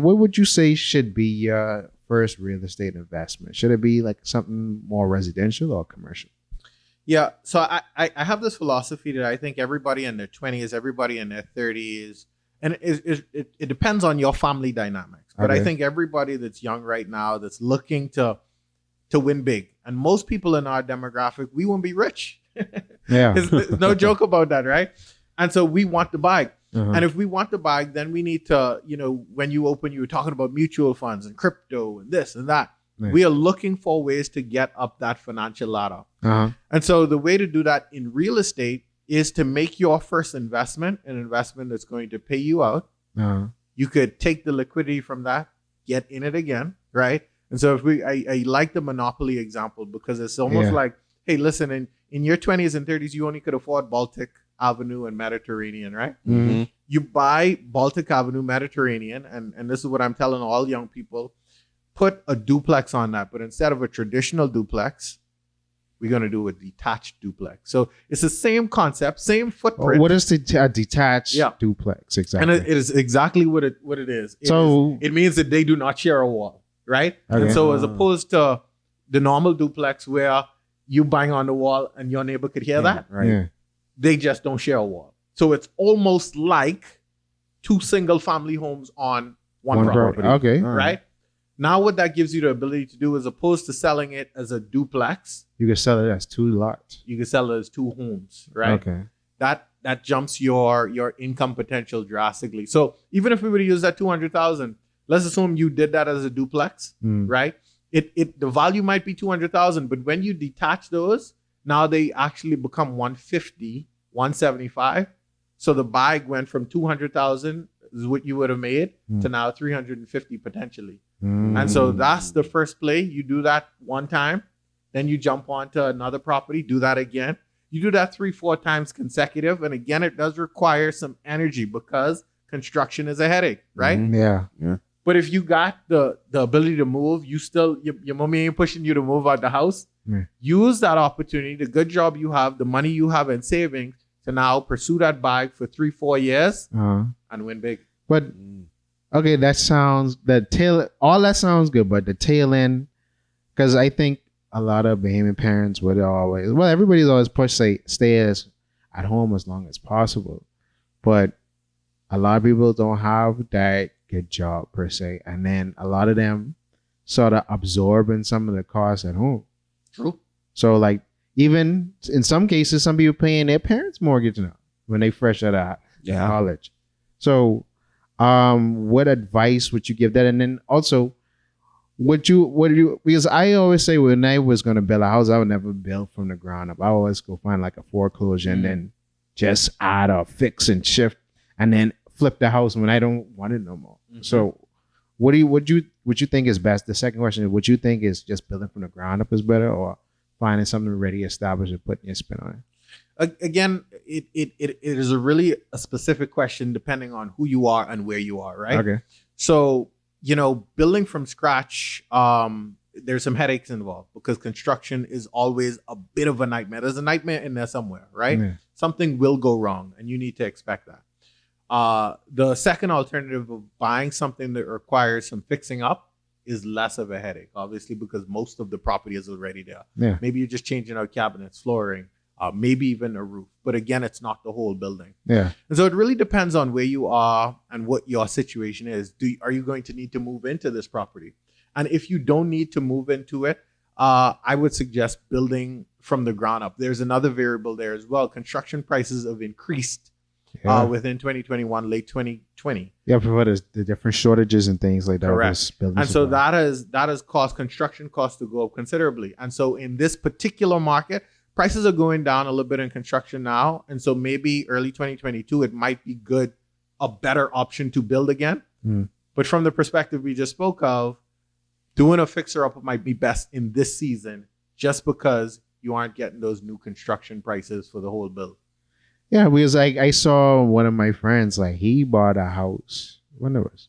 what would you say should be your first real estate investment? Should it be like something more residential or commercial? Yeah. So I have this philosophy that I think everybody in their 20s, everybody in their 30s, and it depends on your family dynamics. But I think everybody that's young right now that's looking to win big, and most people in our demographic, we won't be rich. Yeah. There's no joke about that, right? And so we want to buy. Uh-huh. And if we want to buy, then we need to, when you were talking about mutual funds and crypto and this and that. Right. We are looking for ways to get up that financial ladder. Uh-huh. And so the way to do that in real estate is to make your first investment an investment that's going to pay you out. Uh-huh. You could take the liquidity from that, get in it again, right? And so if I like the Monopoly example because it's almost like, hey, listen, in your 20s and 30s, you only could afford Baltic Avenue and Mediterranean, right? Mm-hmm. You buy Baltic Avenue, Mediterranean, and this is what I'm telling all young people, put a duplex on that. But instead of a traditional duplex, we're going to do a detached duplex. So it's the same concept, same footprint. What is the detached duplex exactly? And it is exactly what it is. It means that they do not share a wall, right? Okay. And so as opposed to the normal duplex where you bang on the wall and your neighbor could hear that, Right. Yeah. they just don't share a wall. So it's almost like two single family homes on one property. Okay. Right? Now what that gives you the ability to do, as opposed to selling it as a duplex, You can sell it as 2 lots. you can sell it as two homes, right? Okay. That jumps your income potential drastically. So even if we were to use that 200,000, let's assume you did that as a duplex, right? The value might be 200,000, but when you detach those, now they actually become 150, 175. So the bag went from 200,000 is what you would have made to now 350 potentially. And so that's the first play. You do that one time, then you jump onto another property, do that again. You do that 3-4 times consecutive. And again, it does require some energy because construction is a headache, right? Yeah. But if you got the ability to move, your mommy ain't pushing you to move out the house. Use that opportunity, the good job you have, the money you have in savings to now pursue that bag for 3-4 years and win big. But okay, all that sounds good, but the tail end, because I think a lot of Bahamian parents would everybody's always pushed stay at home as long as possible, but a lot of people don't have that good job per se, and then a lot of them sort of absorbing some of the costs at home. True. So like even in some cases, some people paying their parents' mortgage now when they fresh out of college. So what advice would you give that? And then also, because I always say when I was going to build a house, I would never build from the ground up. I always go find like a foreclosure and then just add or fix and shift and then flip the house when I don't want it no more. So would you think is best? The second question is, would you think is just building from the ground up is better, or finding something already established and putting your spin on it? Again, it is a specific question depending on who you are and where you are, right? Okay. So, building from scratch, there's some headaches involved because construction is always a bit of a nightmare. There's a nightmare in there somewhere, right? Yeah. Something will go wrong and you need to expect that. The second alternative of buying something that requires some fixing up is less of a headache, obviously, because most of the property is already there. Yeah. Maybe you're just changing out cabinets, flooring, maybe even a roof. But again, it's not the whole building. Yeah. And so it really depends on where you are and what your situation is. Are you going to need to move into this property? And if you don't need to move into it, I would suggest building from the ground up. There's another variable there as well. Construction prices have increased within 2021, late 2020. Yeah, for the different shortages and things like that. Correct. And so that has caused construction costs to go up considerably. And so in this particular market, prices are going down a little bit in construction now. And so maybe early 2022, it might be a better option to build again. But from the perspective we just spoke of, doing a fixer-up might be best in this season just because you aren't getting those new construction prices for the whole build. Yeah, because I saw one of my friends, like he bought a house when it was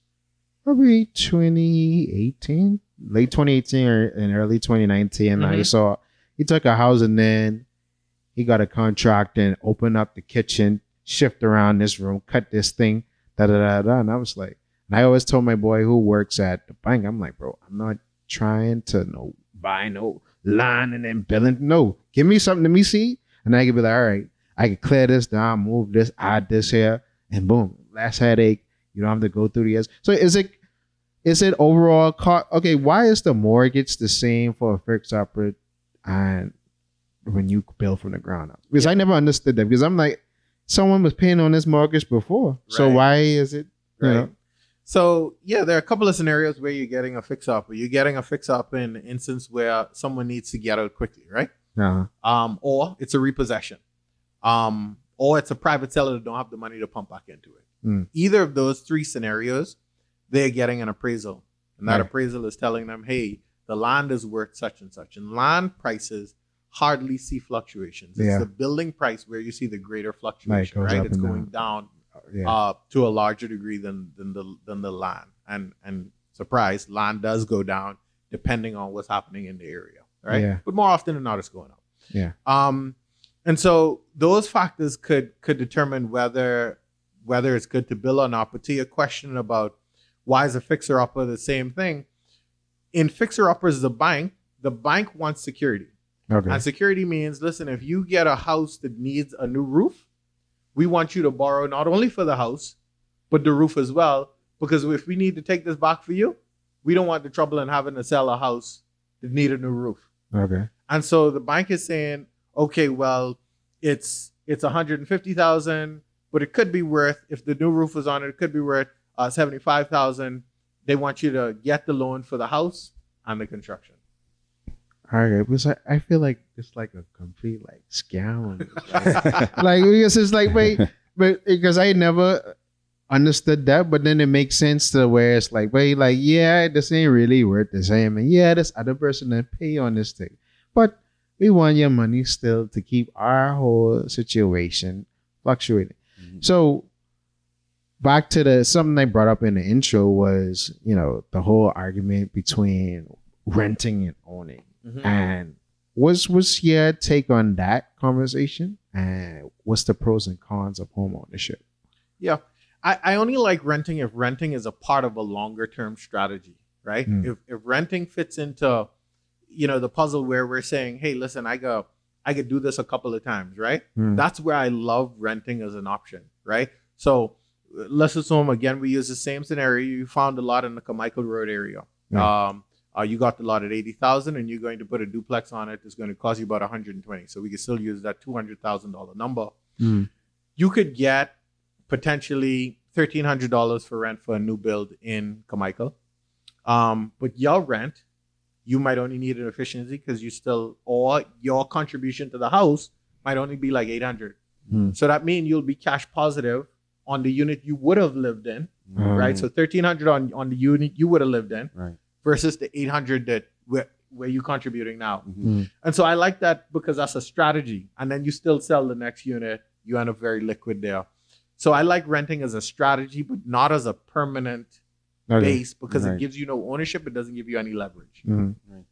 probably 2018, late 2018 or in early 2019. Mm-hmm. He took a house and then he got a contract and opened up the kitchen, shift around this room, cut this thing, and I was like, And I always told my boy who works at the bank, I'm like, bro, I'm not trying to buy no line and then billing. No, give me something to me see, and I can be like, all right, I can clear this down, move this, add this here, and boom, last headache. You don't have to go through the years. So is it overall okay? Why is the mortgage the same for a fixed opera and when you build from the ground up? Because I never understood that. Because I'm like, someone was paying on this mortgage before, so why is it? Right. So yeah, there are a couple of scenarios where you're getting a fix up. You're getting a fix up in an instance where someone needs to get out quickly, right? Or it's a repossession, or it's a private seller that don't have the money to pump back into it. Either of those three scenarios, they're getting an appraisal, and that appraisal is telling them, hey, the land is worth such and such, and land prices hardly see fluctuations. It's the building price where you see the greater fluctuation, right? It's going down to a larger degree than the land, and surprise, land does go down depending on what's happening in the area, right? But more often than not, it's going up. And so those factors could determine whether it's good to build or not. But to your question about why is a fixer-upper the same thing, in fixer-uppers, the bank wants security. And security means, listen, if you get a house that needs a new roof, we want you to borrow not only for the house, but the roof as well. Because if we need to take this back for you, we don't want the trouble in having to sell a house that need a new roof. And so the bank is saying, okay, well, it's $150,000, but it could be worth, if the new roof was on it, it could be worth $75,000. They want you to get the loan for the house and the construction. All right, because I feel like it's like a complete like scam. Like because it's like but because I never understood that, but then it makes sense to where it's like, wait, like this ain't really worth the same, and this other person that pay on this thing, but we want your money still to keep our whole situation fluctuating. So back to something I brought up in the intro was, the whole argument between renting and owning. And what's your take on that conversation? And what's the pros and cons of home ownership? Yeah, I only like renting if renting is a part of a longer term strategy, right? If renting fits into, the puzzle where we're saying, hey, listen, I could do this a couple of times, right? That's where I love renting as an option, right? So let's assume, again, we use the same scenario. You found a lot in the Carmichael Road area. You got the lot at $80,000 and you're going to put a duplex on it. It's going to cost you about $120,000. So we can still use that $200,000 number. You could get potentially $1,300 for rent for a new build in Carmichael. But your rent, you might only need an efficiency because or your contribution to the house might only be like $800. So that means you'll be cash positive on the unit you would have lived in, right? So $1,300 on the unit you would have lived in, right, versus the $800 that where you contributing now. And so I like that because that's a strategy. And then you still sell the next unit. You end up very liquid there. So I like renting as a strategy, but not as a permanent base because it gives you no ownership. It doesn't give you any leverage. Right.